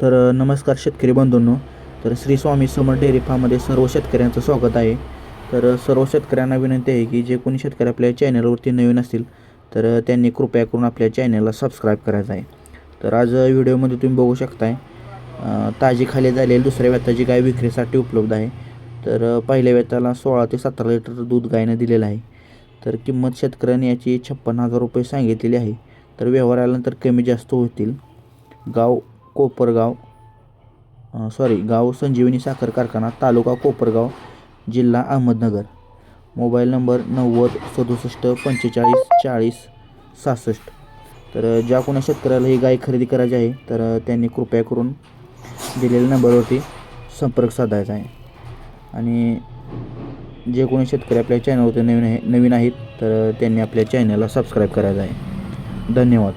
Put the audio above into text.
नमस्कार शेतकरी बंधूंनो. श्री स्वामी समर्थ डेअरी फार्ममध्ये सर्व शेतकऱ्यांचं स्वागत आहे. सर्व शेतकऱ्यांना विनंती आहे की जे कोणी शेतकरी आपल्या चॅनलवरती नवीन असतील तर त्यांनी कृपया करून आपल्या चॅनलला सबस्क्राईब करायचं आहे. आज व्हिडिओमध्ये तुम्ही बघू शकताय ताजी खाली झालेली दुसऱ्या व्यताची गाय विक्रीसाठी उपलब्ध आहे. पहिल्या व्यताला 16 ते 17 लिटर दूध गायनं दिलेलं आहे. किंमत शेतकऱ्यांनी याची 56,000 रुपये सांगितलेली आहे. व्यवहार आल्यानंतर कमी जास्त होतील. गाव कोपरगाव गाव संजीवनी साखर कारखाना, तालुका कोपरगाव, जिल्हा अहमदनगर. Mobile number 90 67 45 40 66. ज्या कोणा शेतकऱ्याला ही गाय खरेदी करायची आहे त्यांनी कृपया करून दिलेल्या नंबरवरती संपर्क साधायचा आहे. आणि जे कोणी शेतकरी आपल्या चॅनलवरती नवीन आहेत त्यांनी आपल्या चॅनलला सबस्क्राईब करायचं आहे. धन्यवाद.